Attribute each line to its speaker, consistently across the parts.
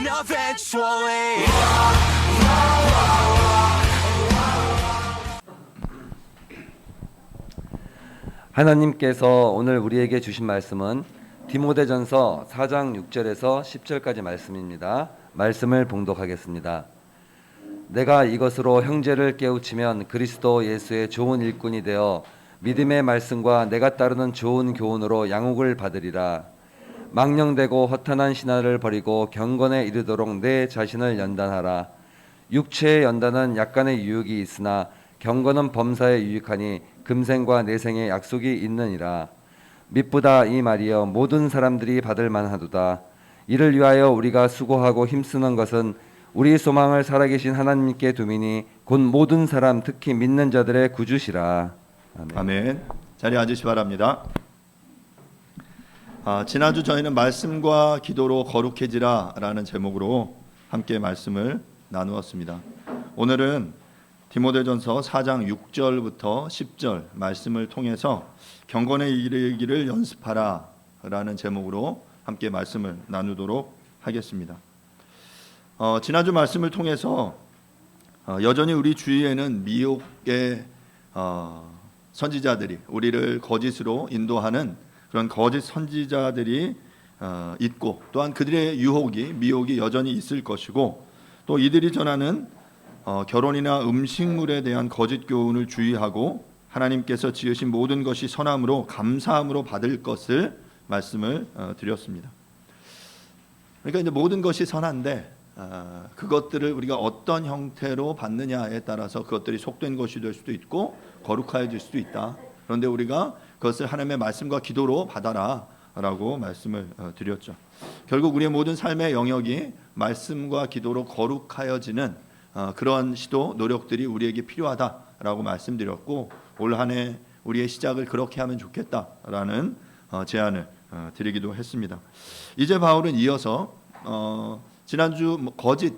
Speaker 1: happen eventually.
Speaker 2: 하나님께서 오늘 우리에게 주신 말씀은 디모데전서 4장 6절에서 10절까지 말씀입니다. 말씀을 봉독하겠습니다. 내가 이것으로 형제를 깨우치면 그리스도 예수의 좋은 일꾼이 되어 믿음의 말씀과 내가 따르는 좋은 교훈으로 양육을 받으리라. 망령되고 허탄한 신화를 버리고 경건에 이르도록 내 자신을 연단하라. 육체의 연단은 약간의 유익이 있으나 경건은 범사에 유익하니 금생과 내생의 약속이 있느니라. 미쁘다 이 말이여 모든 사람들이 받을 만하도다. 이를 위하여 우리가 수고하고 힘쓰는 것은 우리 소망을 살아계신 하나님께 두미니 곧 모든 사람 특히 믿는 자들의 구주시라. 아멘.
Speaker 3: 아멘. 자리에 앉으시 바랍니다. 지난주 저희는 말씀과 기도로 거룩해지라 라는 제목으로 함께 말씀을 나누었습니다. 오늘은 디모데전서 4장 6절부터 10절 말씀을 통해서 경건에 이르기를 연습하라 라는 제목으로 함께 말씀을 나누도록 하겠습니다. 지난주 말씀을 통해서 여전히 우리 주위에는 미혹의 선지자들이 우리를 거짓으로 인도하는 그런 거짓 선지자들이 있고 또한 그들의 미혹이 여전히 있을 것이고 또 이들이 전하는 결혼이나 음식물에 대한 거짓 교훈을 주의하고 하나님께서 지으신 모든 것이 선함으로 감사함으로 받을 것을 말씀을 드렸습니다. 그러니까 이제 모든 것이 선한데 그것들을 우리가 어떤 형태로 받느냐에 따라서 그것들이 속된 것이 될 수도 있고 거룩해질 수도 있다. 그런데 우리가 그것을 하나님의 말씀과 기도로 받아라 라고 말씀을 드렸죠. 결국 우리의 모든 삶의 영역이 말씀과 기도로 거룩하여지는 그런 시도 노력들이 우리에게 필요하다라고 말씀드렸고 올 한 해 우리의 시작을 그렇게 하면 좋겠다라는 제안을 드리기도 했습니다. 이제 바울은 이어서 지난주 거짓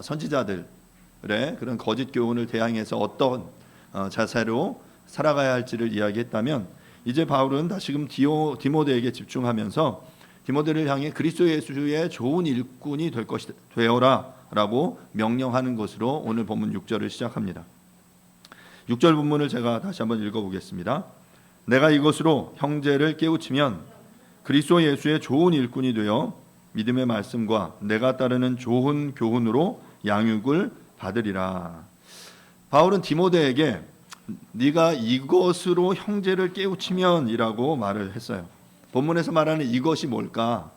Speaker 3: 선지자들의 그런 거짓 교훈을 대항해서 어떤 자세로 살아가야 할지를 이야기했다면 이제 바울은 다시금 디모데에게 집중하면서 디모데를 향해 그리스도 예수의 좋은 일꾼이 될 것이 되어라 라고 명령하는 것으로 오늘 본문 6절을 시작합니다. 6절 본문을 제가 다시 한번 읽어보겠습니다. 내가 이것으로 형제를 깨우치면 그리스도 예수의 좋은 일꾼이 되어 믿음의 말씀과 내가 따르는 좋은 교훈으로 양육을 받으리라. 바울은 디모데에게 네가 이것으로 형제를 깨우치면 이라고 말을 했어요. 본문에서 말하는 이것이 뭘까?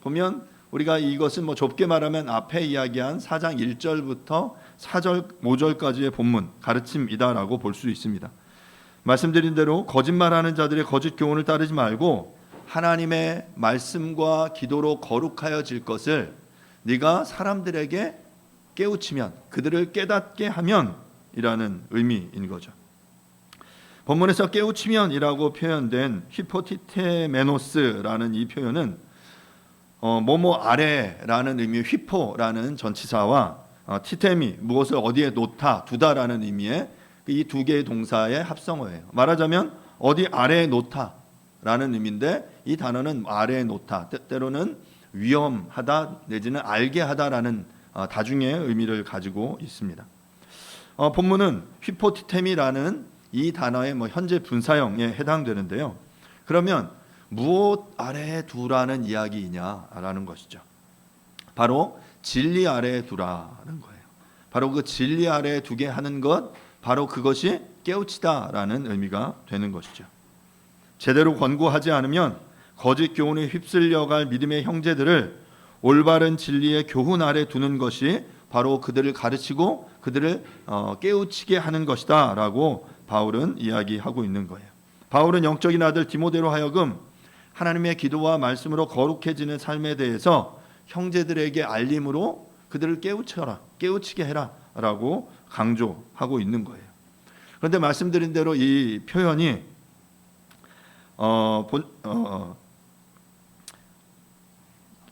Speaker 3: 보면 우리가 이것은 좁게 말하면 앞에 이야기한 4장 1절부터 4절 5절까지의 본문 가르침이다라고 볼 수 있습니다. 말씀드린 대로 거짓말하는 자들의 거짓 교훈을 따르지 말고 하나님의 말씀과 기도로 거룩하여질 것을 네가 사람들에게 깨우치면 그들을 깨닫게 하면 이라는 의미인 거죠. 본문에서 깨우치면이라고 표현된 휘포티테메노스라는 이 표현은 뭐뭐 아래라는 의미의 휘포라는 전치사와 티테미 무엇을 어디에 놓다 두다라는 의미의 이 두 개의 동사의 합성어예요. 말하자면 어디 아래에 놓다라는 의미인데 이 단어는 아래에 놓다 때로는 위험하다 내지는 알게 하다라는 다중의 의미를 가지고 있습니다. 본문은 휘포티테미라는 이 단어의 현재 분사형에 해당되는데요. 그러면 무엇 아래에 두라는 이야기이냐라는 것이죠. 바로 진리 아래에 두라는 거예요. 바로 그 진리 아래에 두게 하는 것, 바로 그것이 깨우치다라는 의미가 되는 것이죠. 제대로 권고하지 않으면 거짓 교훈에 휩쓸려갈 믿음의 형제들을 올바른 진리의 교훈 아래 두는 것이 바로 그들을 가르치고 그들을 깨우치게 하는 것이다 라고 바울은 이야기하고 있는 거예요. 바울은 영적인 아들 디모데로 하여금 하나님의 기도와 말씀으로 거룩해지는 삶에 대해서 형제들에게 알림으로 그들을 깨우치게 해라 라고 강조하고 있는 거예요. 그런데 말씀드린 대로 이 표현이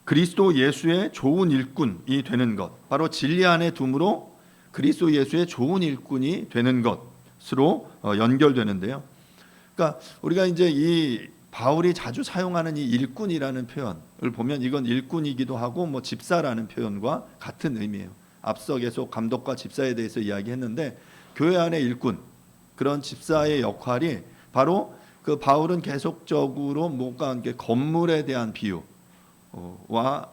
Speaker 3: 그리스도 예수의 좋은 일꾼이 되는 것, 바로 진리 안에 둠으로 그리스도 예수의 좋은 일꾼이 되는 것으로 연결되는데요. 그러니까 우리가 이제 이 바울이 자주 사용하는 이 일꾼이라는 표현을 보면 이건 일꾼이기도 하고 뭐 집사라는 표현과 같은 의미예요. 앞서 계속 감독과 집사에 대해서 이야기했는데 교회 안의 일꾼, 그런 집사의 역할이 바로 그 바울은 계속적으로 뭔가 건물에 대한 비유와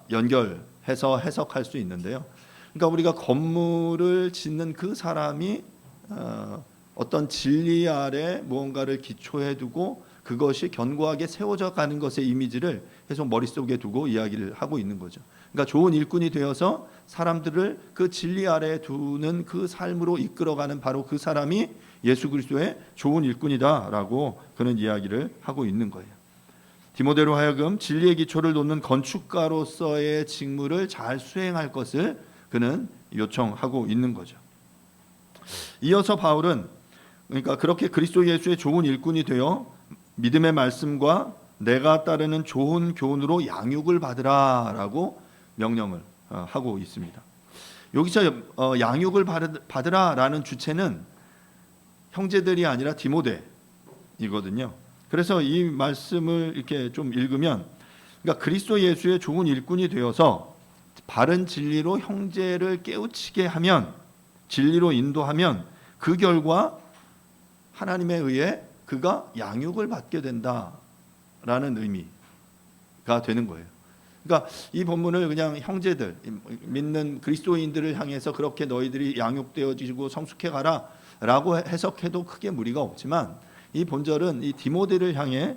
Speaker 3: 연결해서 해석할 수 있는데요. 그러니까 우리가 건물을 짓는 그 사람이 어떤 진리 아래 무언가를 기초해 두고 그것이 견고하게 세워져 가는 것의 이미지를 계속 머릿속에 두고 이야기를 하고 있는 거죠. 그러니까 좋은 일꾼이 되어서 사람들을 그 진리 아래에 두는 그 삶으로 이끌어가는 바로 그 사람이 예수 그리스도의 좋은 일꾼이다라고 그는 이야기를 하고 있는 거예요. 디모데로 하여금 진리의 기초를 놓는 건축가로서의 직무를 잘 수행할 것을 그는 요청하고 있는 거죠. 이어서 바울은 그러니까 그렇게 그리스도 예수의 좋은 일꾼이 되어 믿음의 말씀과 내가 따르는 좋은 교훈으로 양육을 받으라라고 명령을 하고 있습니다. 여기서 양육을 받으라라는 주체는 형제들이 아니라 디모데이거든요. 그래서 이 말씀을 이렇게 좀 읽으면, 그러니까 그리스도 예수의 좋은 일꾼이 되어서 바른 진리로 형제를 깨우치게 하면, 진리로 인도하면 그 결과 하나님에 의해 그가 양육을 받게 된다라는 의미가 되는 거예요. 그러니까 이 본문을 그냥 형제들, 믿는 그리스도인들을 향해서 그렇게 너희들이 양육되어지고 성숙해 가라라고 해석해도 크게 무리가 없지만, 이 본절은 이 디모데를 향해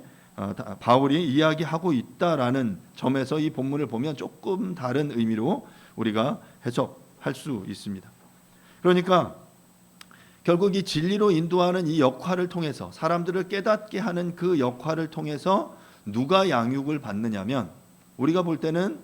Speaker 3: 바울이 이야기하고 있다라는 점에서 이 본문을 보면 조금 다른 의미로 우리가 해석할 수 있습니다. 그러니까 결국 이 진리로 인도하는 이 역할을 통해서, 사람들을 깨닫게 하는 그 역할을 통해서 누가 양육을 받느냐면, 우리가 볼 때는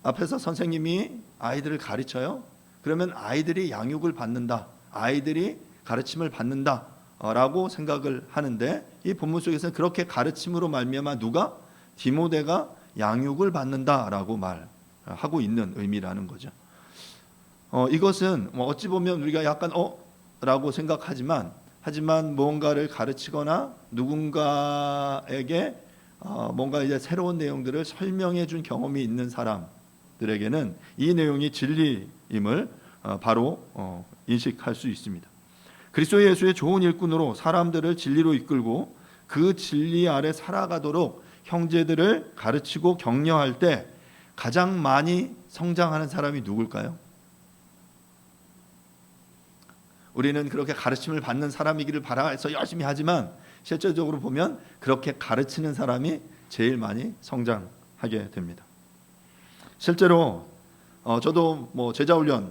Speaker 3: 앞에서 선생님이 아이들을 가르쳐요. 그러면 아이들이 양육을 받는다, 아이들이 가르침을 받는다 라고 생각을 하는데, 이 본문 속에서는 그렇게 가르침으로 말미암아 누가? 디모데가 양육을 받는다라고 말하고 있는 의미라는 거죠. 이것은 어찌 보면 우리가 약간 라고 생각하지만, 하지만 무언가를 가르치거나 누군가에게 뭔가 이제 새로운 내용들을 설명해 준 경험이 있는 사람들에게는 이 내용이 진리임을 바로 인식할 수 있습니다. 그리스도 예수의 좋은 일꾼으로 사람들을 진리로 이끌고 그 진리 아래 살아가도록 형제들을 가르치고 격려할 때 가장 많이 성장하는 사람이 누굴까요? 우리는 그렇게 가르침을 받는 사람이기를 바라서 열심히 하지만 실질적으로 보면 그렇게 가르치는 사람이 제일 많이 성장하게 됩니다. 실제로 저도 제자훈련을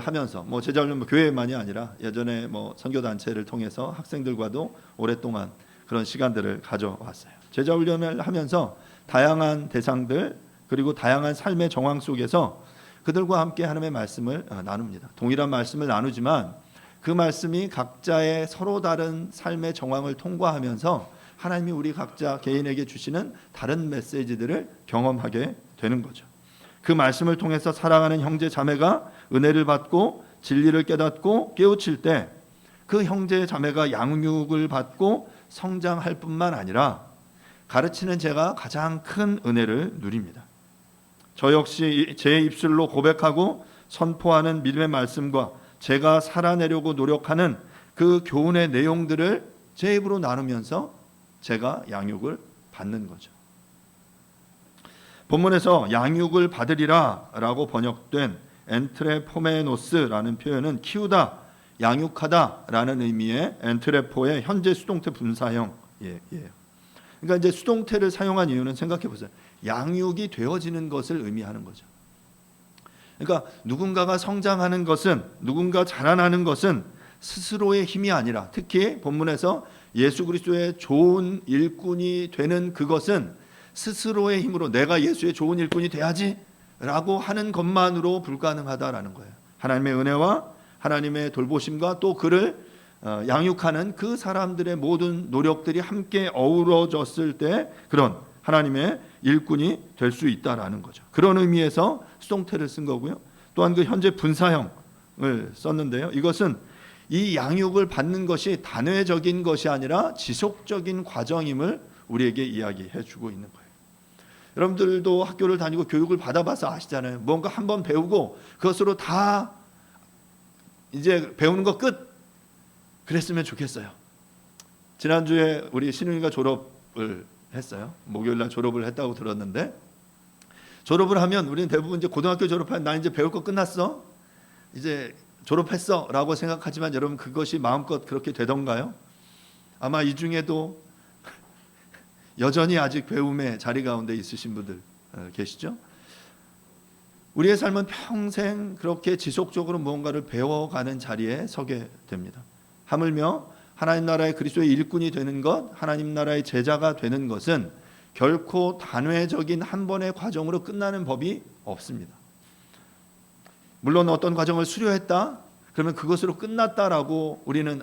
Speaker 3: 하면서 제자훈련 교회만이 아니라 예전에 선교단체를 통해서 학생들과도 오랫동안 그런 시간들을 가져왔어요. 제자훈련을 하면서 다양한 대상들, 그리고 다양한 삶의 정황 속에서 그들과 함께 하나님의 말씀을 나눕니다. 동일한 말씀을 나누지만 그 말씀이 각자의 서로 다른 삶의 정황을 통과하면서 하나님이 우리 각자 개인에게 주시는 다른 메시지들을 경험하게 되는 거죠. 그 말씀을 통해서 살아가는 형제 자매가 은혜를 받고 진리를 깨닫고 깨우칠 때 그 형제 자매가 양육을 받고 성장할 뿐만 아니라 가르치는 제가 가장 큰 은혜를 누립니다. 저 역시 제 입술로 고백하고 선포하는 믿음의 말씀과 제가 살아내려고 노력하는 그 교훈의 내용들을 제 입으로 나누면서 제가 양육을 받는 거죠. 본문에서 양육을 받으리라 라고 번역된 엔트레포메노스라는 표현은 키우다, 양육하다 라는 의미의 엔트레포의 현재 수동태 분사형이에요. 그러니까 이제 수동태를 사용한 이유는 생각해 보세요. 양육이 되어지는 것을 의미하는 거죠. 그러니까 누군가가 성장하는 것은, 누군가 자라나는 것은 스스로의 힘이 아니라, 특히 본문에서 예수 그리스도의 좋은 일꾼이 되는 그것은 스스로의 힘으로 내가 예수의 좋은 일꾼이 돼야지 라고 하는 것만으로 불가능하다라는 거예요. 하나님의 은혜와 하나님의 돌보심과 또 그를 양육하는 그 사람들의 모든 노력들이 함께 어우러졌을 때 그런 하나님의 일꾼이 될 수 있다라는 거죠. 그런 의미에서 수동태를 쓴 거고요. 또한 그 현재 분사형을 썼는데요. 이것은 이 양육을 받는 것이 단회적인 것이 아니라 지속적인 과정임을 우리에게 이야기해 주고 있는 거예요. 여러분들도 학교를 다니고 교육을 받아봐서 아시잖아요. 뭔가 한번 배우고 그것으로 다 이제 배우는 거 끝. 그랬으면 좋겠어요. 지난주에 우리 신웅이가 졸업을 했어요. 목요일날 졸업을 했다고 들었는데, 졸업을 하면 우리는 대부분 이제 고등학교 졸업하면 나 이제 배울 거 끝났어, 이제 졸업했어 라고 생각하지만 여러분, 그것이 마음껏 그렇게 되던가요? 아마 이 중에도 여전히 아직 배움의 자리 가운데 있으신 분들 계시죠? 우리의 삶은 평생 그렇게 지속적으로 무언가를 배워가는 자리에 서게 됩니다. 하물며 하나님 나라의 그리스도의 일꾼이 되는 것, 하나님 나라의 제자가 되는 것은 결코 단회적인 한 번의 과정으로 끝나는 법이 없습니다. 물론 어떤 과정을 수료했다 그러면 그것으로 끝났다라고 우리는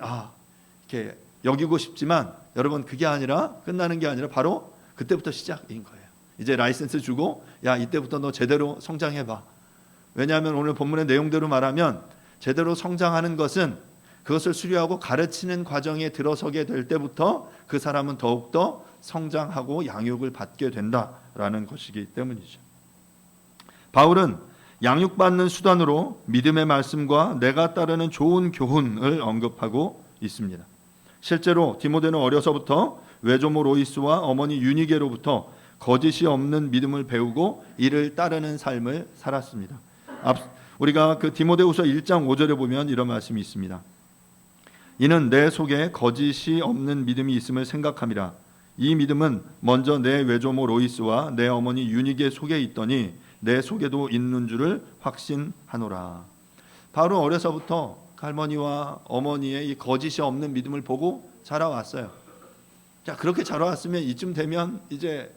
Speaker 3: 이렇게 여기고 싶지만, 여러분, 그게 아니라, 끝나는 게 아니라 바로 그때부터 시작인 거예요. 이제 라이센스 주고 야, 이때부터 너 제대로 성장해봐. 왜냐하면 오늘 본문의 내용대로 말하면 제대로 성장하는 것은 그것을 수료하고 가르치는 과정에 들어서게 될 때부터 그 사람은 더욱더 성장하고 양육을 받게 된다라는 것이기 때문이죠. 바울은 양육받는 수단으로 믿음의 말씀과 내가 따르는 좋은 교훈을 언급하고 있습니다. 실제로 디모데는 어려서부터 외조모 로이스와 어머니 유니게로부터 거짓이 없는 믿음을 배우고 이를 따르는 삶을 살았습니다. 우리가 그 디모데후서 1장 5절에 보면 이런 말씀이 있습니다. 이는 내 속에 거짓이 없는 믿음이 있음을 생각함이라. 이 믿음은 먼저 내 외조모 로이스와 내 어머니 유니게 속에 있더니 내 속에도 있는 줄을 확신하노라. 바로 어려서부터 할머니와 어머니의 이 거짓이 없는 믿음을 보고 자라왔어요. 자, 그렇게 자라왔으면 이쯤 되면 이제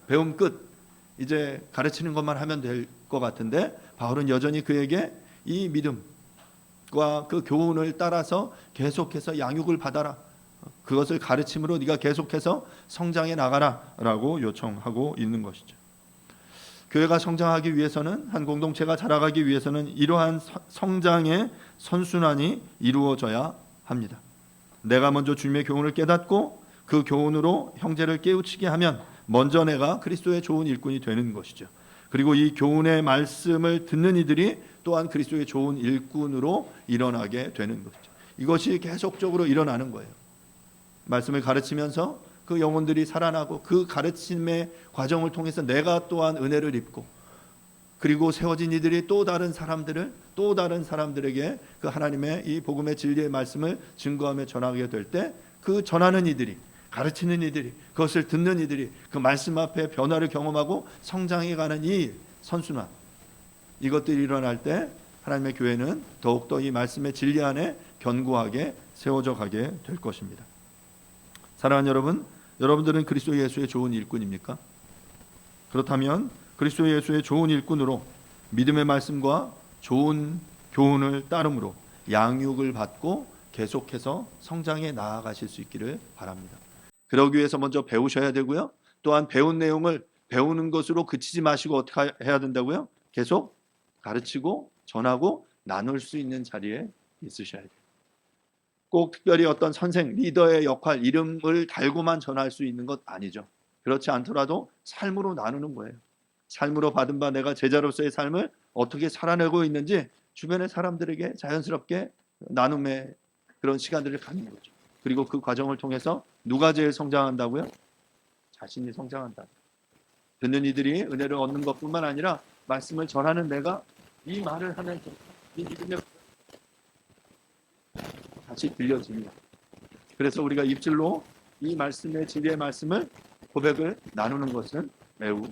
Speaker 3: 배움 끝, 이제 가르치는 것만 하면 될 것 같은데, 바울은 여전히 그에게 이 믿음과 그 교훈을 따라서 계속해서 양육을 받아라, 그것을 가르침으로 네가 계속해서 성장해 나가라라고 요청하고 있는 것이죠. 교회가 성장하기 위해서는, 한 공동체가 자라가기 위해서는 이러한 성장의 선순환이 이루어져야 합니다. 내가 먼저 주님의 교훈을 깨닫고 그 교훈으로 형제를 깨우치게 하면 먼저 내가 그리스도의 좋은 일꾼이 되는 것이죠. 그리고 이 교훈의 말씀을 듣는 이들이 또한 그리스도의 좋은 일꾼으로 일어나게 되는 것이죠. 이것이 계속적으로 일어나는 거예요. 말씀을 가르치면서 그 영혼들이 살아나고, 그 가르침의 과정을 통해서 내가 또한 은혜를 입고, 그리고 세워진 이들이 또 다른 사람들에게 그 하나님의 이 복음의 진리의 말씀을 증거하며 전하게 될 때, 그 전하는 이들이, 가르치는 이들이, 그것을 듣는 이들이 그 말씀 앞에 변화를 경험하고 성장해가는 이 선순환, 이것들이 일어날 때 하나님의 교회는 더욱더 이 말씀의 진리 안에 견고하게 세워져 가게 될 것입니다. 사랑하는 여러분, 여러분들은 그리스도 예수의 좋은 일꾼입니까? 그렇다면 그리스도 예수의 좋은 일꾼으로 믿음의 말씀과 좋은 교훈을 따름으로 양육을 받고 계속해서 성장해 나아가실 수 있기를 바랍니다. 그러기 위해서 먼저 배우셔야 되고요. 또한 배운 내용을 배우는 것으로 그치지 마시고 어떻게 해야 된다고요? 계속 가르치고 전하고 나눌 수 있는 자리에 있으셔야 돼요. 꼭 특별히 어떤 선생, 리더의 역할, 이름을 달고만 전할 수 있는 것 아니죠. 그렇지 않더라도 삶으로 나누는 거예요. 삶으로 받은 바 내가 제자로서의 삶을 어떻게 살아내고 있는지 주변의 사람들에게 자연스럽게 나눔의 그런 시간들을 갖는 거죠. 그리고 그 과정을 통해서 누가 제일 성장한다고요? 자신이 성장한다. 듣는 이들이 은혜를 얻는 것뿐만 아니라 말씀을 전하는 내가 이 말을 하면서 이 믿음의 다시 들려집니다. 그래서 우리가 입술로 이 말씀의 진리의 말씀을 고백을 나누는 것은 매우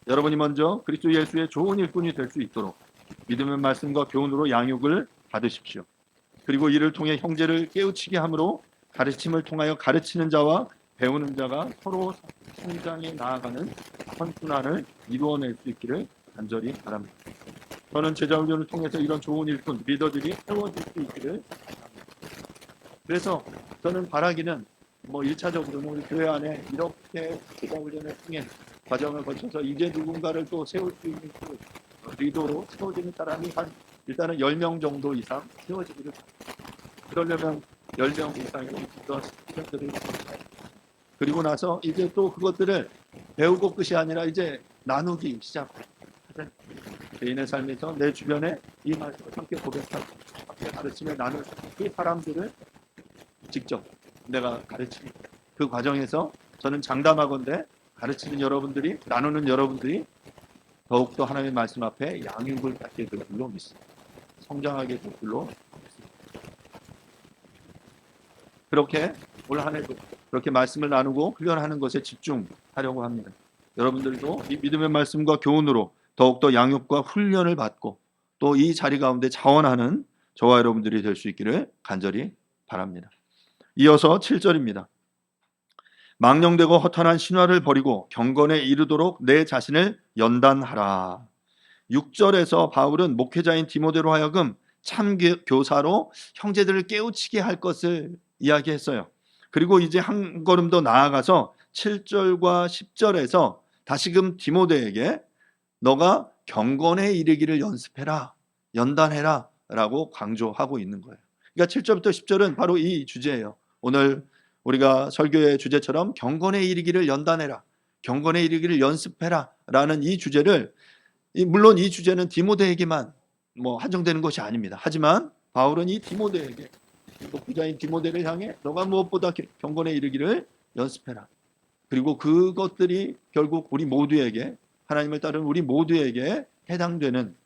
Speaker 3: 여러분이 먼저 그리스도 예수의 좋은 일꾼이 될 수 있도록 믿음의 말씀과 교훈으로 양육을 받으십시오. 그리고 이를 통해 형제를 깨우치게 함으로 가르침을 통하여 가르치는 자와 배우는 자가 서로 성장해 나아가는 선순환을 이루어낼 수 있기를 간절히 바랍니다. 저는 제자훈련을 통해서 이런 좋은 일꾼, 리더들이 세워질 수 있기를 바랍니다. 그래서 저는 바라기는 1차적으로는 우리 교회 안에 이렇게 제자훈련을 통해 과정을 거쳐서 이제 누군가를 또 세울 수 있는 그 리더로 세워지는 사람이 일단은 10명 정도 이상 세워지기를 바랍니다. 그러려면 10명 이상이 그리고 나서 이제 또 그것들을 배우고 끝이 아니라 이제 나누기 시작하자. 개인의 삶에서 내 주변에 이 말씀을 함께 고백하고 함께 가르치며 나눌 이 사람들을 직접 내가 가르치는 그 과정에서 저는 장담하건대 가르치는 여러분들이 나누는 여러분들이 더욱더 하나님의 말씀 앞에 양육을 받게 될 줄로 믿습니다. 성장하게 될 줄로 믿습니다. 그렇게 올 한 해도 그렇게 말씀을 나누고 훈련하는 것에 집중하려고 합니다. 여러분들도 이 믿음의 말씀과 교훈으로 더욱더 양육과 훈련을 받고 또 이 자리 가운데 자원하는 저와 여러분들이 될 수 있기를 간절히 바랍니다. 이어서 7절입니다. 망령되고 허탄한 신화를 버리고 경건에 이르도록 내 자신을 연단하라. 6절에서 바울은 목회자인 디모데로 하여금 참 교사로 형제들을 깨우치게 할 것을 이야기했어요. 그리고 이제 한 걸음 더 나아가서 7절과 10절에서 다시금 디모데에게 너가 경건에 이르기를 연습해라, 연단해라 라고 강조하고 있는 거예요. 그러니까 7절부터 10절은 바로 이 주제예요. 오늘 우리가 설교의 주제처럼 경건에 이르기를 연단해라, 경건에 이르기를 연습해라 라는 이 주제를, 물론 이 주제는 디모데에게만 한정되는 것이 아닙니다. 하지만 바울은 이 디모데에게, 목회자인 디모데를 향해 너가 무엇보다 경건에 이르기를 연습해라. 그리고 그것들이 결국 우리 모두에게, 하나님을 따르는 우리 모두에게 해당되는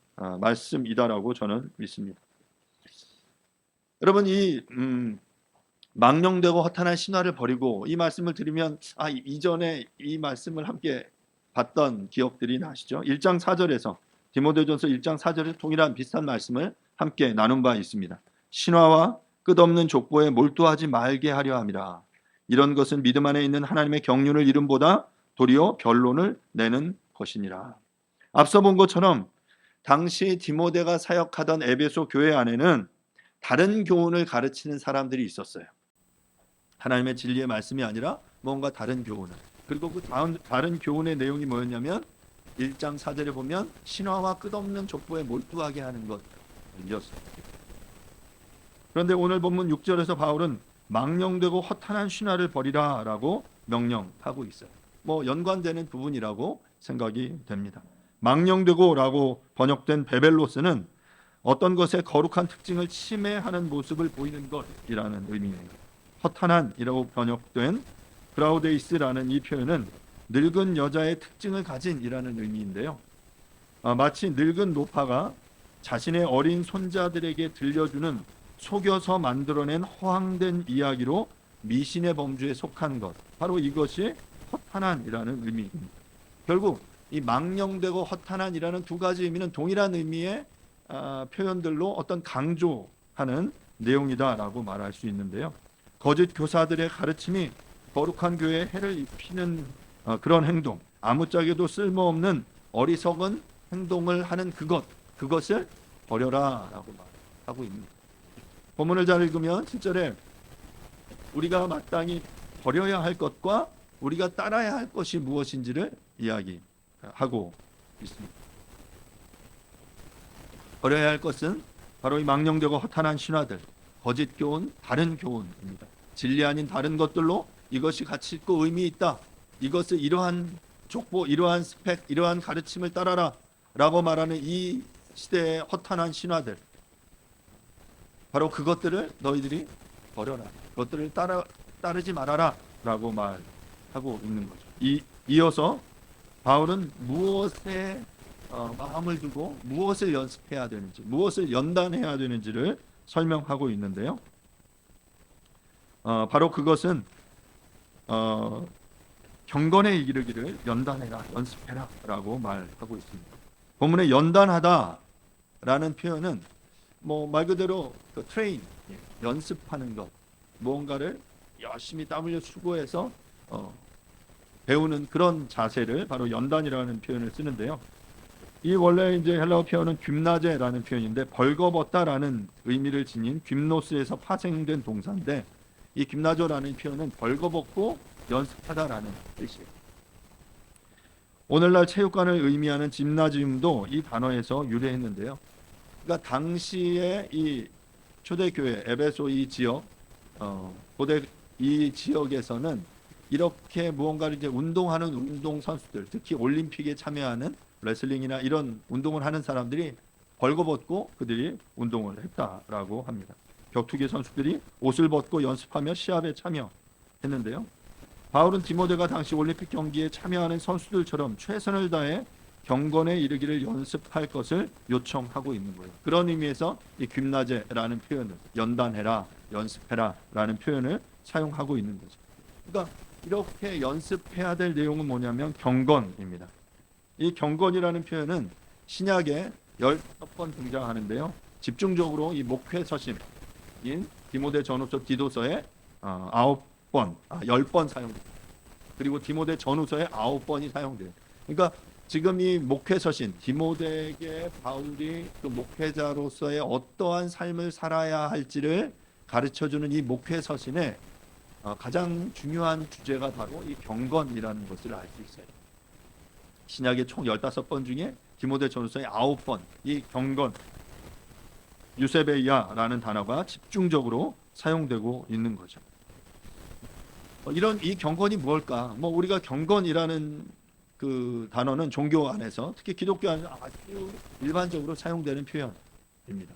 Speaker 3: 말씀이다라고 저는 믿습니다. 여러분, 이 망령되고 허탄한 신화를 버리고 이 말씀을 들으면 이전에 이 말씀을 함께 봤던 기억들이 나시죠? 1장 4절에서 디모데전서 1장 4절에 동일한 비슷한 말씀을 함께 나눈 바 있습니다. 신화와 끝없는 족보에 몰두하지 말게 하려 함이라. 이런 것은 믿음 안에 있는 하나님의 경륜을 이름보다 도리어 변론을 내는 것이니라. 앞서 본 것처럼 당시 디모데가 사역하던 에베소 교회 안에는 다른 교훈을 가르치는 사람들이 있었어요. 하나님의 진리의 말씀이 아니라 뭔가 다른 교훈을. 그리고 그 다른 교훈의 내용이 뭐였냐면 1장 4절에 보면 신화와 끝없는 족보에 몰두하게 하는 것이었어요. 그런데 오늘 본문 6절에서 바울은 망령되고 허탄한 신화를 버리라 라고 명령하고 있어요. 연관되는 부분이라고 생각이 됩니다. 망령되고 라고 번역된 베벨로스는 어떤 것의 거룩한 특징을 침해하는 모습을 보이는 것이라는 의미예요. 허탄한이라고 번역된 브라우데이스라는 이 표현은 늙은 여자의 특징을 가진이라는 의미인데요. 마치 늙은 노파가 자신의 어린 손자들에게 들려주는 속여서 만들어낸 허황된 이야기로 미신의 범주에 속한 것, 바로 이것이 허탄한이라는 의미입니다. 결국 이 망령되고 허탄한이라는 두 가지 의미는 동일한 의미의 표현들로 어떤 강조하는 내용이다라고 말할 수 있는데요. 거짓 교사들의 가르침이 거룩한 교회에 해를 입히는 그런 행동, 아무짝에도 쓸모없는 어리석은 행동을 하는 그것을 버려라라고 말하고 있습니다. 본문을 잘 읽으면 7절에 우리가 마땅히 버려야 할 것과 우리가 따라야 할 것이 무엇인지를 이야기하고 있습니다. 버려야 할 것은 바로 이 망령되고 허탄한 신화들, 거짓 교훈, 다른 교훈입니다. 진리 아닌 다른 것들로 이것이 가치 있고 의미 있다, 이것을 이러한 족보, 이러한 스펙, 이러한 가르침을 따라라 라고 말하는 이 시대의 허탄한 신화들, 바로 그것들을 너희들이 버려라, 그것들을 따르지 말아라 라고 말하고 있는 거죠. 이어서 바울은 무엇에 마음을 두고 무엇을 연습해야 되는지, 무엇을 연단해야 되는지를 설명하고 있는데요. 바로 그것은 경건에 이르기를 연단해라, 연습해라 라고 말하고 있습니다. 본문에 연단하다 라는 표현은 말 그대로 트레인, 연습하는 것, 무언가를 열심히 땀 흘려 수고해서 배우는 그런 자세를 바로 연단이라는 표현을 쓰는데요. 이 원래 이제 헬라어 표현은 그나제라는 표현인데 벌거벗다라는 의미를 지닌 그노스에서 파생된 동사인데, 이 그나조라는 표현은 벌거벗고 연습하다라는 뜻이에요. 오늘날 체육관을 의미하는 짐나지움도 이 단어에서 유래했는데요. 그러니까 당시에 이 초대교회 에베소 이 지역, 고대 이 지역에서는 이렇게 무언가를 이제 운동하는 운동 선수들, 특히 올림픽에 참여하는 레슬링이나 이런 운동을 하는 사람들이 벌거벗고 그들이 운동을 했다라고 합니다. 격투기 선수들이 옷을 벗고 연습하며 시합에 참여했는데요. 바울은 디모데가 당시 올림픽 경기에 참여하는 선수들처럼 최선을 다해 경건에 이르기를 연습할 것을 요청하고 있는 거예요. 그런 의미에서 이 그나제라는 표현을 연단해라, 연습해라라는 표현을 사용하고 있는 거죠. 그러니까 이렇게 연습해야 될 내용은 뭐냐면 경건입니다. 이 경건이라는 표현은 신약에 15번 등장하는데요. 집중적으로 이 목회 서신인 디모데 전후서 디도서에 10번 사용돼요. 그리고 디모데 전후서에 9번이 사용돼요. 그러니까 지금 이 목회 서신 디모데에게 바울이 그 목회자로서의 어떠한 삶을 살아야 할지를 가르쳐주는 이 목회 서신에 가장 중요한 주제가 바로 이 경건이라는 것을 알 수 있어요. 신약의 총 15번 중에 디모데 전후서의 9번 이 경건 유세베이아라는 단어가 집중적으로 사용되고 있는 거죠. 이런 이 경건이 무엇일까? 우리가 경건이라는 그 단어는 종교 안에서 특히 기독교 안에서 아주 일반적으로 사용되는 표현입니다.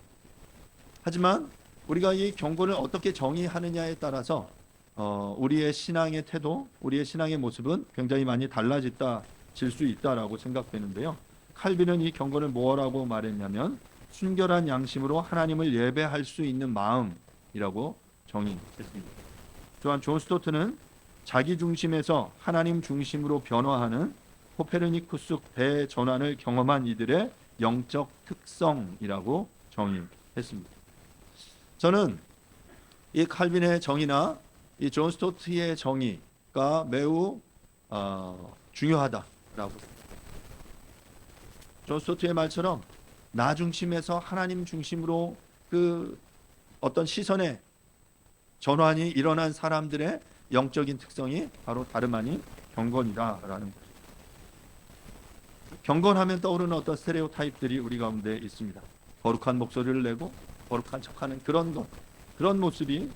Speaker 3: 하지만 우리가 이 경건을 어떻게 정의하느냐에 따라서 우리의 신앙의 태도, 우리의 신앙의 모습은 굉장히 많이 달라질 수 있다라고 생각되는데요. 칼빈은 이 경건을 뭐라고 말했냐면 순결한 양심으로 하나님을 예배할 수 있는 마음이라고 정의했습니다. 또한 존 스토트는 자기 중심에서 하나님 중심으로 변화하는 코페르니쿠스 대전환을 경험한 이들의 영적 특성이라고 정의했습니다. 저는 이 칼빈의 정의나 이 존 스토트의 정의가 매우 중요하다라고 생각합니다. 존 스토트의 말처럼 나 중심에서 하나님 중심으로 그 어떤 시선의 전환이 일어난 사람들의 영적인 특성이 바로 다름 아닌 경건이다라는 거죠. 경건하면 떠오르는 어떤 스테레오타입들이 우리 가운데 있습니다. 거룩한 목소리를 내고 거룩한 척하는 그런 모습이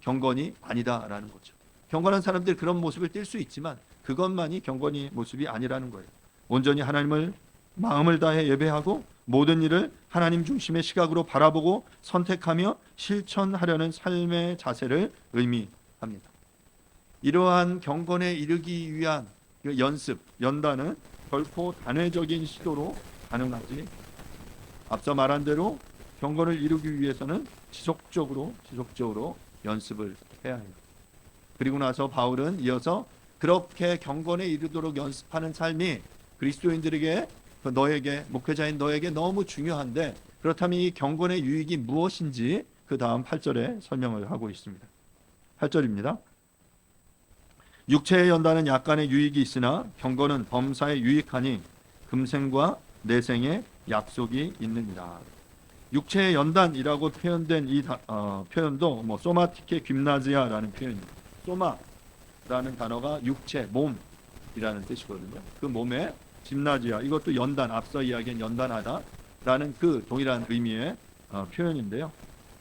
Speaker 3: 경건이 아니다라는 거죠. 경건한 사람들 그런 모습을 띌 수 있지만 그것만이 경건이 모습이 아니라는 거예요. 온전히 하나님을 마음을 다해 예배하고 모든 일을 하나님 중심의 시각으로 바라보고 선택하며 실천하려는 삶의 자세를 의미합니다. 이러한 경건에 이르기 위한 연습, 연단은 결코 단회적인 시도로 가능하지. 앞서 말한 대로 경건을 이루기 위해서는 지속적으로 연습을 해야 해요. 그리고 나서 바울은 이어서 그렇게 경건에 이르도록 연습하는 삶이 그리스도인들에게 너에게 목회자인 너에게 너무 중요한데 그렇다면 이 경건의 유익이 무엇인지 그 다음 8절에 설명을 하고 있습니다. 8절입니다. 육체의 연단은 약간의 유익이 있으나 경건은 범사에 유익하니 금생과 내생의 약속이 있느니라. 육체의 연단이라고 표현된 이 표현도 소마티케 그나지아라는 표현입니다. 소마라는 단어가 육체, 몸이라는 뜻이거든요. 그 몸에 짐나지아, 이것도 연단, 앞서 이야기한 연단하다라는 그 동일한 의미의 표현인데요.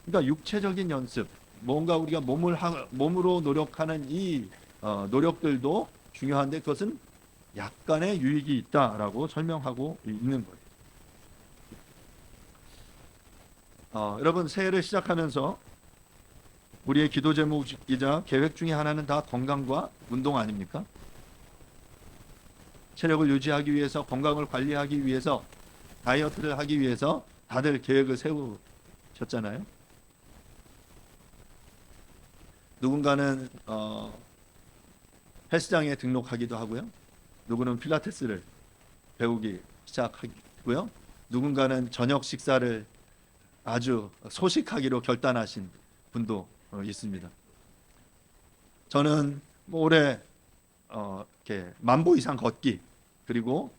Speaker 3: 그러니까 육체적인 연습, 뭔가 우리가 몸으로 노력하는 이 노력들도 중요한데 그것은 약간의 유익이 있다라고 설명하고 있는 거예요. 여러분 새해를 시작하면서 우리의 기도 제목이자 계획 중에 하나는 다 건강과 운동 아닙니까? 체력을 유지하기 위해서, 건강을 관리하기 위해서, 다이어트를 하기 위해서 다들 계획을 세우셨잖아요. 누군가는 헬스장에 등록하기도 하고요. 누구는 필라테스를 배우기 시작하고요. 누군가는 저녁 식사를 아주 소식하기로 결단하신 분도 있습니다. 저는 올해 이렇게 10,000보 이상 걷기, 그리고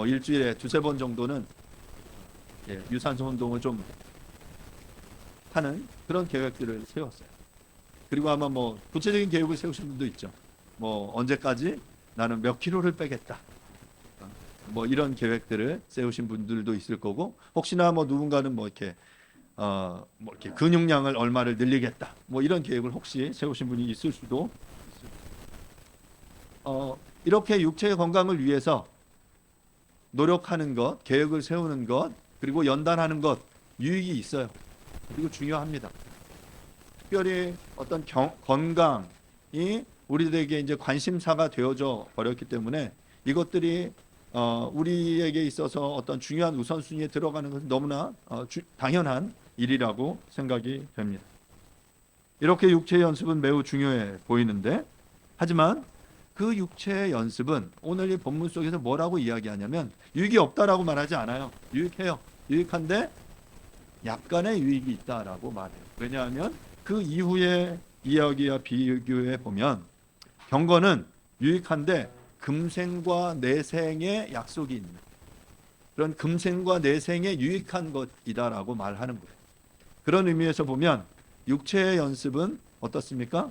Speaker 3: 일주일에 2-3번 정도는 유산소 운동을 좀 하는 그런 계획들을 세웠어요. 그리고 아마 구체적인 계획을 세우신 분도 있죠. 언제까지 나는 몇 킬로를 빼겠다. 이런 계획들을 세우신 분들도 있을 거고, 혹시나 누군가는 이렇게 뭐 이렇게 근육량을 얼마를 늘리겠다. 뭐 이런 계획을 혹시 세우신 분이 있을 수도 있습니다. 이렇게 육체의 건강을 위해서 노력하는 것, 계획을 세우는 것, 그리고 연단하는 것 유익이 있어요. 그리고 중요합니다. 특별히 어떤 건강이 우리들에게 이제 관심사가 되어져 버렸기 때문에 이것들이 우리에게 있어서 어떤 중요한 우선순위에 들어가는 것은 너무나 당연한 일이라고 생각이 됩니다. 이렇게 육체 연습은 매우 중요해 보이는데, 하지만 그 육체 연습은 오늘 이 본문 속에서 뭐라고 이야기하냐면 유익이 없다라고 말하지 않아요. 유익해요. 유익한데 약간의 유익이 있다라고 말해요. 왜냐하면 그 이후의 이야기와 비교해 보면 경건은 유익한데 금생과 내생의 약속이 있는 그런 금생과 내생의 유익한 것이다라고 말하는 거예요. 그런 의미에서 보면 육체의 연습은 어떻습니까?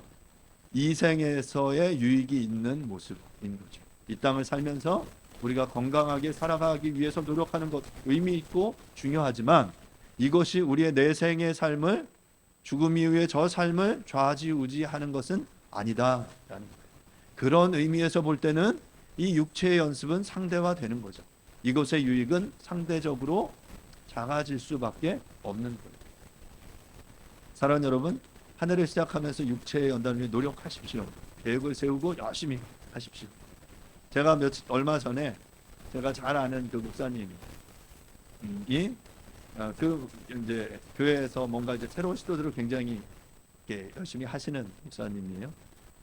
Speaker 3: 이 생에서의 유익이 있는 모습인 거죠. 이 땅을 살면서 우리가 건강하게 살아가기 위해서 노력하는 것 의미 있고 중요하지만 이것이 우리의 내생의 삶을 죽음 이후의 저 삶을 좌지우지하는 것은 아니다라는 거예요. 그런 의미에서 볼 때는 이 육체의 연습은 상대화되는 거죠. 이것의 유익은 상대적으로 작아질 수밖에 없는 거예요. 사랑하는 여러분, 한 해를 시작하면서 육체의 연단을 위해 노력하십시오. 계획을 세우고 열심히 하십시오. 제가 얼마 전에 제가 잘 아는 그 목사님이 그 이제 교회에서 뭔가 이제 새로운 시도들을 굉장히 이렇게 열심히 하시는 목사님이에요.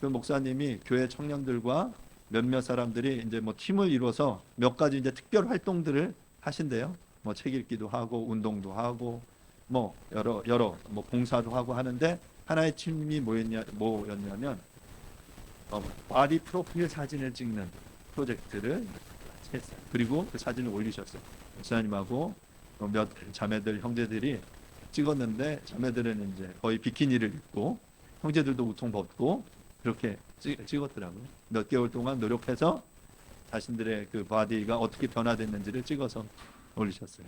Speaker 3: 그 목사님이 교회 청년들과 몇몇 사람들이 이제 뭐 팀을 이루어서 몇 가지 이제 특별 활동들을 하신대요. 뭐 책 읽기도 하고 운동도 하고 뭐 여러 뭐 봉사도 하고 하는데 하나의 팀이 뭐였냐면 바디 프로필 사진을 찍는 프로젝트를 했어요. 그리고 그 사진을 올리셨어요. 목사님하고 몇 자매들 형제들이 찍었는데 자매들은 이제 거의 비키니를 입고 형제들도 우통 벗고 그렇게 찍었더라고요. 몇 개월 동안 노력해서 자신들의 그 바디가 어떻게 변화됐는지를 찍어서 올리셨어요.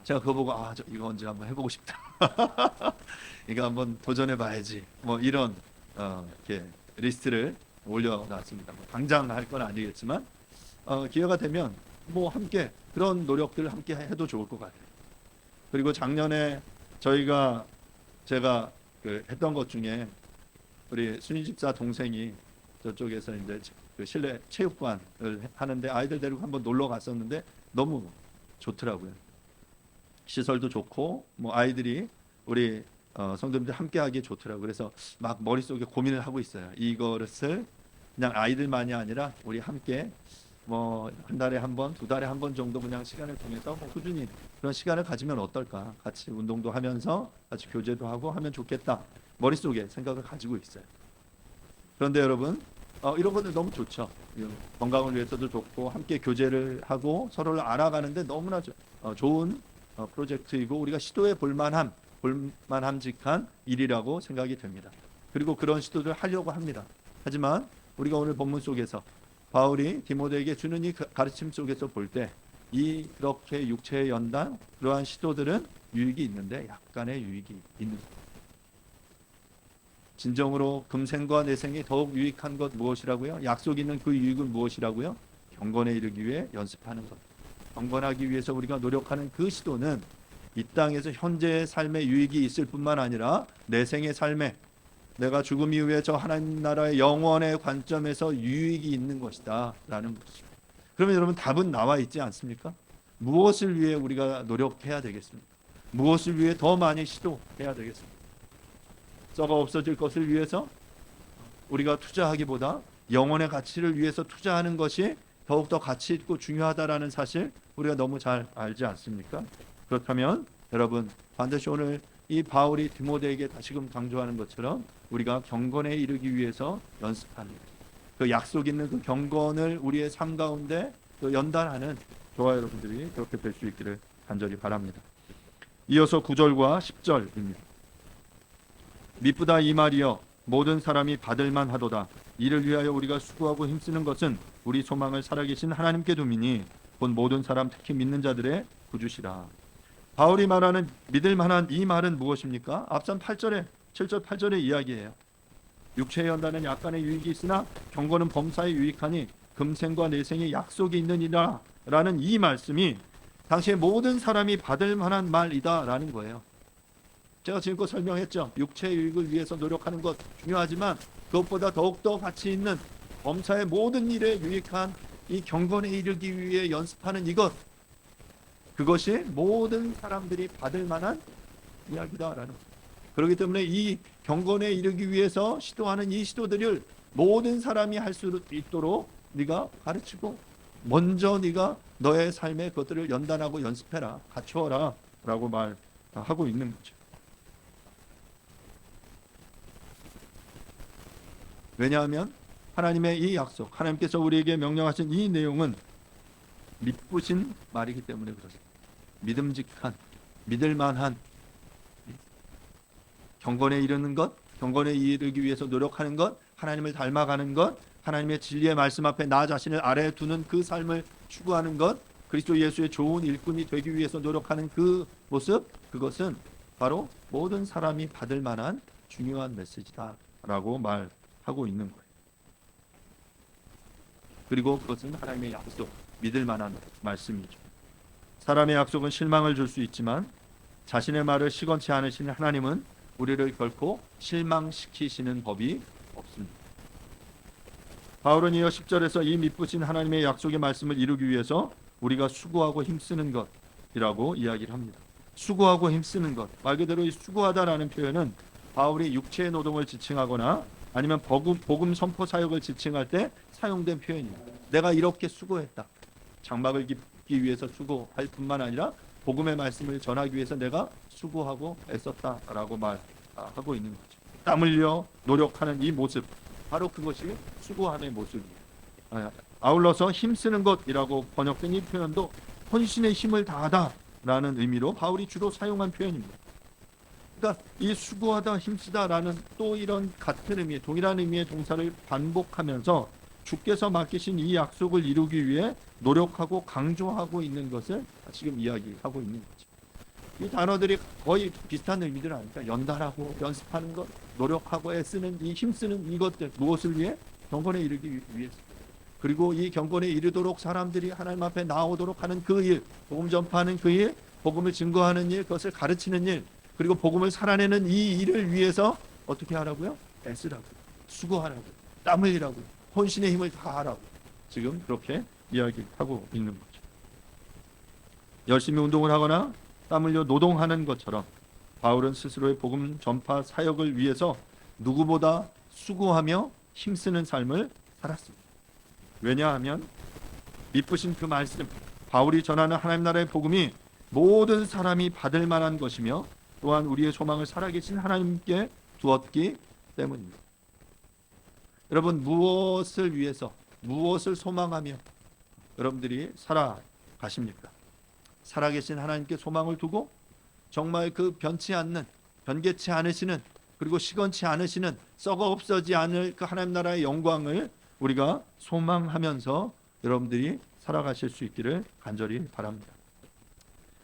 Speaker 3: 제가 그거 보고 이거 언제 한번 해보고 싶다. 이거 한번 도전해봐야지. 뭐 이런 이렇게 리스트를 올려놨습니다. 뭐 당장 할 건 아니겠지만 기회가 되면 뭐 함께 그런 노력들을 함께 해도 좋을 것 같아요. 그리고 작년에 제가 했던 것 중에 우리 순희 집사 동생이 저쪽에서 이제 그 실내 체육관을 하는데 아이들 데리고 한번 놀러 갔었는데 너무 좋더라고요. 시설도 좋고 뭐 아이들이 우리 성도님들 함께 하기 좋더라고요. 그래서 막 머릿속에 고민을 하고 있어요. 이것을 그냥 아이들만이 아니라 우리 함께 뭐 한 달에 한 번, 두 달에 한 번 정도 그냥 시간을 통해서 뭐 꾸준히 그런 시간을 가지면 어떨까? 같이 운동도 하면서 같이 교제도 하고 하면 좋겠다. 머릿속에 생각을 가지고 있어요. 그런데 여러분, 이런 것들 너무 좋죠. 건강을 위해서도 좋고 함께 교제를 하고 서로를 알아가는데 너무나 좋은 프로젝트이고 우리가 시도해 볼만함직한 일이라고 생각이 됩니다. 그리고 그런 시도를 하려고 합니다. 하지만 우리가 오늘 본문 속에서 바울이 디모데에게 주는 이 가르침 속에서 볼 때 그렇게 육체의 연단 그러한 시도들은 유익이 있는데 약간의 유익이 있는 거예요. 진정으로 금생과 내생이 더욱 유익한 것 무엇이라고요? 약속 있는 그 유익은 무엇이라고요? 경건에 이르기 위해 연습하는 것. 경건하기 위해서 우리가 노력하는 그 시도는 이 땅에서 현재의 삶에 유익이 있을 뿐만 아니라 내생의 삶에 내가 죽음 이후에 저 하나님 나라의 영원의 관점에서 유익이 있는 것이다 라는 것이죠. 그러면 여러분 답은 나와 있지 않습니까? 무엇을 위해 우리가 노력해야 되겠습니까? 무엇을 위해 더 많이 시도해야 되겠습니까? 썩어 없어질 것을 위해서 우리가 투자하기보다 영혼의 가치를 위해서 투자하는 것이 더욱더 가치 있고 중요하다라는 사실 우리가 너무 잘 알지 않습니까? 그렇다면 여러분 반드시 오늘 이 바울이 디모데에게 다시금 강조하는 것처럼 우리가 경건에 이르기 위해서 연습하는 그 약속 있는 그 경건을 우리의 삶 가운데 연단하는 저와 여러분들이 그렇게 될 수 있기를 간절히 바랍니다. 이어서 9절과 10절입니다. 미쁘다 이 말이여 모든 사람이 받을만 하도다. 이를 위하여 우리가 수고하고 힘쓰는 것은 우리 소망을 살아계신 하나님께 두미니 곧 모든 사람 특히 믿는 자들의 구주시라. 바울이 말하는 믿을 만한 이 말은 무엇입니까? 앞선 8절에 7절 8절의 이야기예요. 육체의 연단은 약간의 유익이 있으나 경건은 범사에 유익하니 금생과 내생의 약속이 있느니라 라는 이 말씀이 당시에 모든 사람이 받을 만한 말이다라는 거예요. 제가 지금껏 설명했죠. 육체의 유익을 위해서 노력하는 것 중요하지만 그것보다 더욱더 가치 있는 범사의 모든 일에 유익한 이 경건에 이르기 위해 연습하는 이것, 그것이 모든 사람들이 받을 만한 이야기다라는 거예요. 그렇기 때문에 이 경건에 이르기 위해서 시도하는 이 시도들을 모든 사람이 할 수 있도록 네가 가르치고 먼저 네가 너의 삶의 것들을 연단하고 연습해라, 갖추어라 라고 말하고 있는 거죠. 왜냐하면 하나님의 이 약속, 하나님께서 우리에게 명령하신 이 내용은 믿으신 말이기 때문에 그렇습니다. 믿음직한, 믿을만한, 경건에 이르는 것, 경건에 이르기 위해서 노력하는 것, 하나님을 닮아가는 것, 하나님의 진리의 말씀 앞에 나 자신을 아래에 두는 그 삶을 추구하는 것, 그리스도 예수의 좋은 일꾼이 되기 위해서 노력하는 그 모습, 그것은 바로 모든 사람이 받을 만한 중요한 메시지다라고 말하고 있는 거예요. 그리고 그것은 하나님의 약속, 믿을 만한 말씀이죠. 사람의 약속은 실망을 줄 수 있지만 자신의 말을 시건치 않으시는 하나님은 우리를 결코 실망시키시는 법이 없습니다. 바울은 이어 10절에서 이 믿으신 하나님의 약속의 말씀을 이루기 위해서 우리가 수고하고 힘쓰는 것이라고 이야기를 합니다. 수고하고 힘쓰는 것, 말 그대로 이 수고하다라는 표현은 바울이 육체의 노동을 지칭하거나 아니면 복음 선포 사역을 지칭할 때 사용된 표현입니다. 내가 이렇게 수고했다. 장막을 깃기 위해서 수고할 뿐만 아니라 복음의 말씀을 전하기 위해서 내가 수고하고 애썼다라고 말하고 있는 거죠. 땀 흘려 노력하는 이 모습, 바로 그것이 수고함의 모습이에요. 아울러서 힘쓰는 것이라고 번역된 이 표현도 헌신의 힘을 다하다라는 의미로 바울이 주로 사용한 표현입니다. 그러니까 이 수고하다, 힘쓰다라는 또 이런 같은 의미, 동일한 의미의 동사를 반복하면서 주께서 맡기신 이 약속을 이루기 위해 노력하고 강조하고 있는 것을 지금 이야기하고 있는 거죠. 이 단어들이 거의 비슷한 의미들 아닙니까? 연단하고 연습하는 것, 노력하고 애쓰는 이 힘쓰는 이것들, 무엇을 위해? 경건에 이르기 위해서. 그리고 이 경건에 이르도록 사람들이 하나님 앞에 나오도록 하는 그 일, 복음 전파하는 그 일, 복음을 증거하는 일, 그것을 가르치는 일, 그리고 복음을 살아내는 이 일을 위해서 어떻게 하라고요? 애쓰라고, 수고하라고, 땀 흘리라고, 헌신의 힘을 다하라고 지금 그렇게 이야기하고 있는 거죠. 열심히 운동을 하거나 땀 흘려 노동하는 것처럼 바울은 스스로의 복음 전파 사역을 위해서 누구보다 수고하며 힘쓰는 삶을 살았습니다. 왜냐하면 믿으신 그 말씀, 바울이 전하는 하나님 나라의 복음이 모든 사람이 받을 만한 것이며 또한 우리의 소망을 살아계신 하나님께 두었기 때문입니다. 여러분, 무엇을 위해서, 무엇을 소망하며 여러분들이 살아가십니까? 살아계신 하나님께 소망을 두고 정말 그 변치 않는, 변개치 않으시는, 그리고 시건치 않으시는, 썩어 없어지지 않을 그 하나님 나라의 영광을 우리가 소망하면서 여러분들이 살아가실 수 있기를 간절히 바랍니다.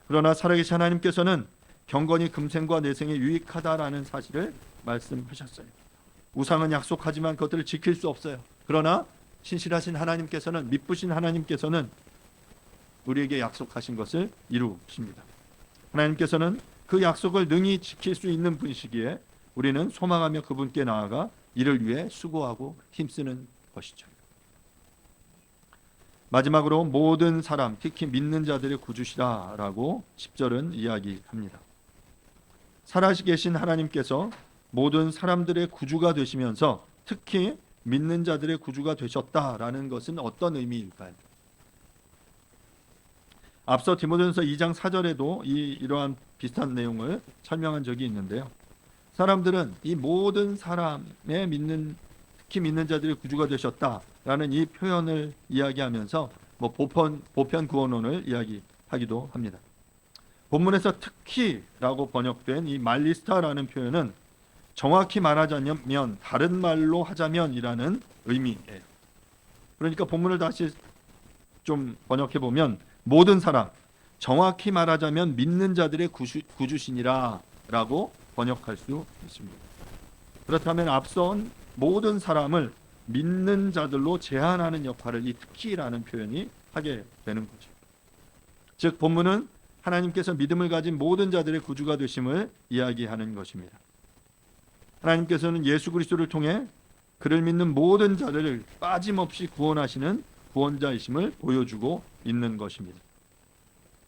Speaker 3: 그러나 살아계신 하나님께서는 경건이 금생과 내생에 유익하다라는 사실을 말씀하셨어요. 우상은 약속하지만 그것들을 지킬 수 없어요. 그러나 신실하신 하나님께서는, 믿으신 하나님께서는 우리에게 약속하신 것을 이루십니다. 하나님께서는 그 약속을 능히 지킬 수 있는 분이시기에 우리는 소망하며 그분께 나아가 이를 위해 수고하고 힘쓰는 것이죠. 마지막으로 모든 사람, 특히 믿는 자들의 구주시라라고 10절은 이야기합니다. 살아계신 하나님께서 모든 사람들의 구주가 되시면서 특히 믿는 자들의 구주가 되셨다라는 것은 어떤 의미일까요? 앞서 디모데전서 2장 4절에도 이러한 비슷한 내용을 설명한 적이 있는데요. 사람들은 이 모든 사람의 믿는, 특히 믿는 자들의 구주가 되셨다라는 이 표현을 이야기하면서 보편 구원론을 이야기하기도 합니다. 본문에서 특히라고 번역된 이 말리스타라는 표현은 정확히 말하자면 다른 말로 하자면이라는 의미예요. 그러니까 본문을 다시 좀 번역해 보면 모든 사람, 정확히 말하자면 믿는 자들의 구주시니라라고 번역할 수 있습니다. 그렇다면 앞선 모든 사람을 믿는 자들로 제한하는 역할을 이 특히라는 표현이 하게 되는 거죠. 즉 본문은 하나님께서 믿음을 가진 모든 자들의 구주가 되심을 이야기하는 것입니다. 하나님께서는 예수 그리스도를 통해 그를 믿는 모든 자들을 빠짐없이 구원하시는 구원자이심을 보여주고 있는 것입니다.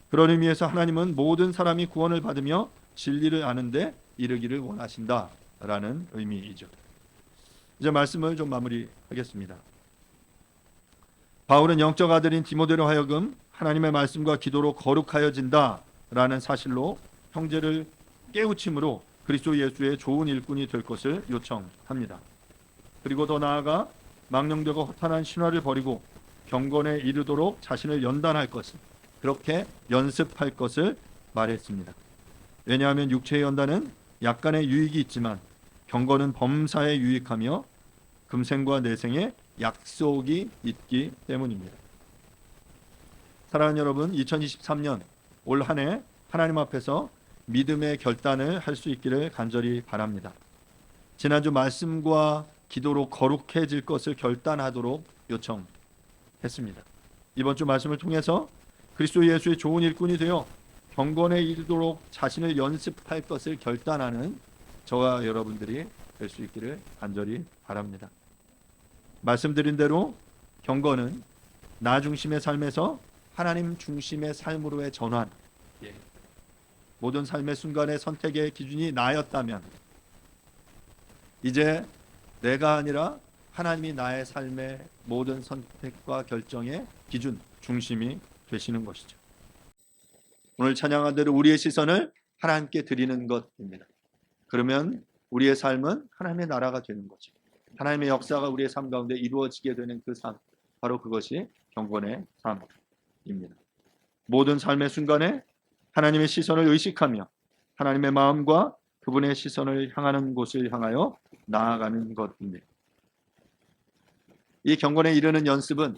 Speaker 3: 그런 의미에서 하나님은 모든 사람이 구원을 받으며 진리를 아는 데 이르기를 원하신다라는 의미이죠. 이제 말씀을 좀 마무리하겠습니다. 바울은 영적 아들인 디모데로 하여금 하나님의 말씀과 기도로 거룩하여진다라는 사실로 형제를 깨우침으로 그리스도 예수의 좋은 일꾼이 될 것을 요청합니다. 그리고 더 나아가 망령되고 허탄한 신화를 버리고 경건에 이르도록 자신을 연단할 것을, 그렇게 연습할 것을 말했습니다. 왜냐하면 육체의 연단은 약간의 유익이 있지만 경건은 범사에 유익하며 금생과 내생에 약속이 있기 때문입니다. 사랑하는 여러분, 2023년 올 한 해 하나님 앞에서 믿음의 결단을 할 수 있기를 간절히 바랍니다. 지난주 말씀과 기도로 거룩해질 것을 결단하도록 요청했습니다. 이번 주 말씀을 통해서 그리스도 예수의 좋은 일꾼이 되어 경건에 이르도록 자신을 연습할 것을 결단하는 저와 여러분들이 될 수 있기를 간절히 바랍니다. 말씀드린 대로 경건은 나 중심의 삶에서 하나님 중심의 삶으로의 전환, 모든 삶의 순간의 선택의 기준이 나였다면 이제 내가 아니라 하나님이 나의 삶의 모든 선택과 결정의 기준, 중심이 되시는 것이죠. 오늘 찬양한 대로 우리의 시선을 하나님께 드리는 것입니다. 그러면 우리의 삶은 하나님의 나라가 되는 거죠. 하나님의 역사가 우리의 삶 가운데 이루어지게 되는 그 삶, 바로 그것이 경건의 삶입니다. 모든 삶의 순간에 하나님의 시선을 의식하며 하나님의 마음과 그분의 시선을 향하는 곳을 향하여 나아가는 것입니다. 이 경건에 이르는 연습은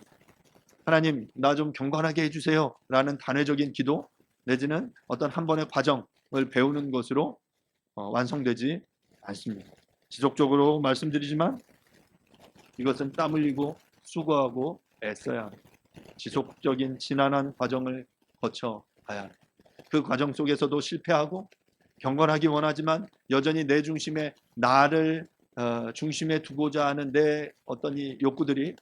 Speaker 3: 하나님 나 좀 경건하게 해주세요 라는 단회적인 기도 내지는 어떤 한 번의 과정을 배우는 것으로 완성되지 않습니다. 지속적으로 말씀드리지만 이것은 땀 흘리고 수고하고 애써야 합니다. 지속적인 지난한 과정을 거쳐 가야 합니다. 그 과정 속에서도 실패하고 경건하기 원하지만 여전히 내 중심에 나를 중심에 두고자 하는 내 어떤 이 욕구들이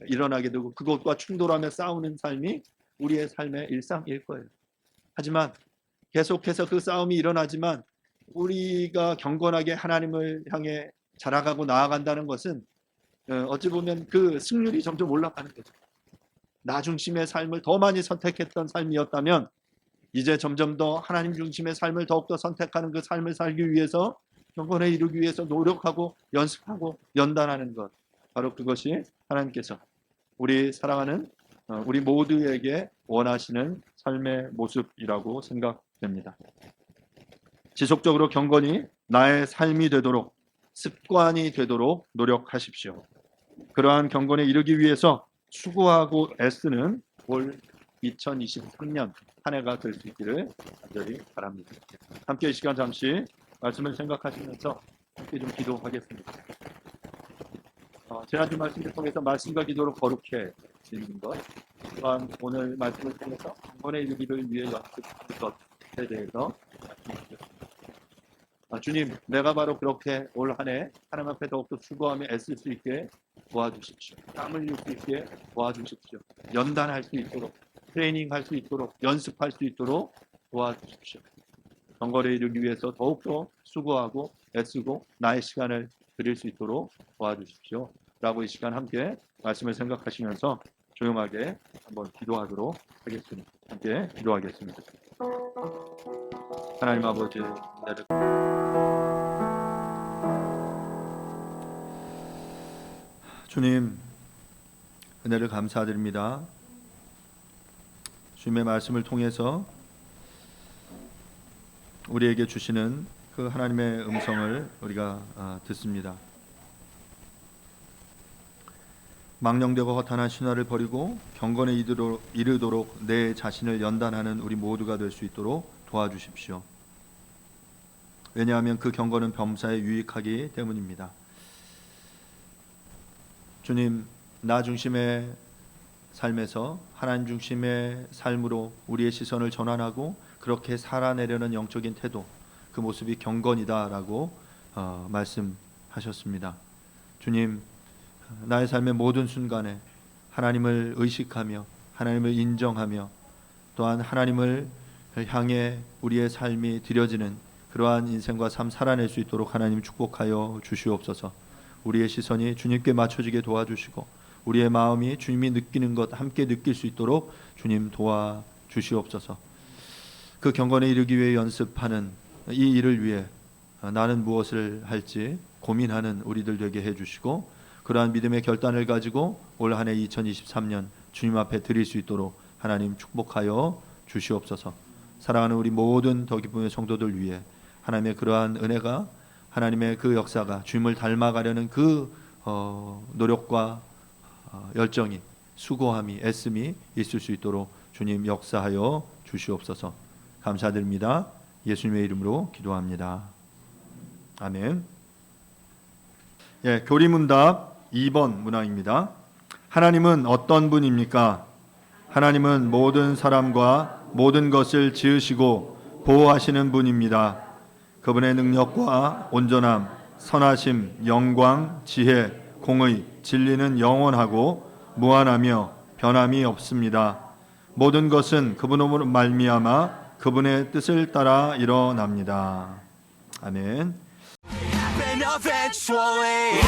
Speaker 3: 일어나게 되고 그것과 충돌하며 싸우는 삶이 우리의 삶의 일상일 거예요. 하지만 계속해서 그 싸움이 일어나지만 우리가 경건하게 하나님을 향해 자라가고 나아간다는 것은 어찌 보면 그 승률이 점점 올라가는 거죠. 나 중심의 삶을 더 많이 선택했던 삶이었다면 이제 점점 더 하나님 중심의 삶을 더욱더 선택하는 그 삶을 살기 위해서 경건에 이르기 위해서 노력하고 연습하고 연단하는 것, 바로 그것이 하나님께서 우리 사랑하는 우리 모두에게 원하시는 삶의 모습이라고 생각됩니다. 지속적으로 경건이 나의 삶이 되도록 습관이 되도록 노력하십시오. 그러한 경건에 이르기 위해서 수고하고 애쓰는 올 2023년 한 해가 될 수 있기를 간절히 바랍니다. 함께 이 시간 잠시 말씀을 생각하시면서 함께 좀 기도하겠습니다. 지난주 말씀을 통해서 말씀과 기도로 거룩해지는 것, 또한 오늘 말씀을 통해서 경건에 이르기를 위해 연습하는 것에 대해서 말씀드렸습니다. 주님, 내가 바로 그렇게 올 한 해 하나님 앞에 더욱더 수고하며 애쓸 수 있게 도와주십시오. 땀 흘릴 수 있게 도와주십시오. 연단할 수 있도록, 트레이닝할 수 있도록, 연습할 수 있도록 도와주십시오. 경건에 이르기 위해서 더욱더 수고하고 애쓰고 나의 시간을 드릴 수 있도록 도와주십시오. 라고 이 시간 함께 말씀을 생각하시면서 조용하게 한번 기도하도록 하겠습니다. 함께 기도하겠습니다. 하나님 아버지, 주님 은혜를 감사드립니다. 주님의 말씀을 통해서 우리에게 주시는 그 하나님의 음성을 우리가 듣습니다. 망령되고 허탄한 신화를 버리고 경건에 이르도록 내 자신을 연단하는 우리 모두가 될 수 있도록 도와주십시오. 왜냐하면 그 경건은 범사에 유익하기 때문입니다. 주님, 나 중심의 삶에서 하나님 중심의 삶으로 우리의 시선을 전환하고 그렇게 살아내려는 영적인 태도, 그 모습이 경건이다라고 말씀하셨습니다. 주님, 나의 삶의 모든 순간에 하나님을 의식하며 하나님을 인정하며 또한 하나님을 향해 우리의 삶이 드려지는 그러한 인생과 삶 살아낼 수 있도록 하나님 축복하여 주시옵소서. 우리의 시선이 주님께 맞춰지게 도와주시고 우리의 마음이 주님이 느끼는 것 함께 느낄 수 있도록 주님 도와주시옵소서. 그 경건에 이르기 위해 연습하는 이 일을 위해 나는 무엇을 할지 고민하는 우리들 되게 해주시고 그러한 믿음의 결단을 가지고 올 한 해 2023년 주님 앞에 드릴 수 있도록 하나님 축복하여 주시옵소서. 사랑하는 우리 모든 더 기쁨의 성도들 위해 하나님의 그러한 은혜가 하나님의 그 역사가 주님을 닮아가려는 그 노력과 열정이 수고함이 애씀이 있을 수 있도록 주님 역사하여 주시옵소서. 감사드립니다. 예수님의 이름으로 기도합니다. 아멘. 예, 교리문답 2번 문항입니다. 하나님은 어떤 분입니까? 하나님은 모든 사람과 모든 것을 지으시고 보호하시는 분입니다. 그분의 능력과 온전함, 선하심, 영광, 지혜, 공의, 진리는 영원하고 무한하며 변함이 없습니다. 모든 것은 그분으로 말미암아 그분의 뜻을 따라 일어납니다. 아멘.
Speaker 1: Happen eventually.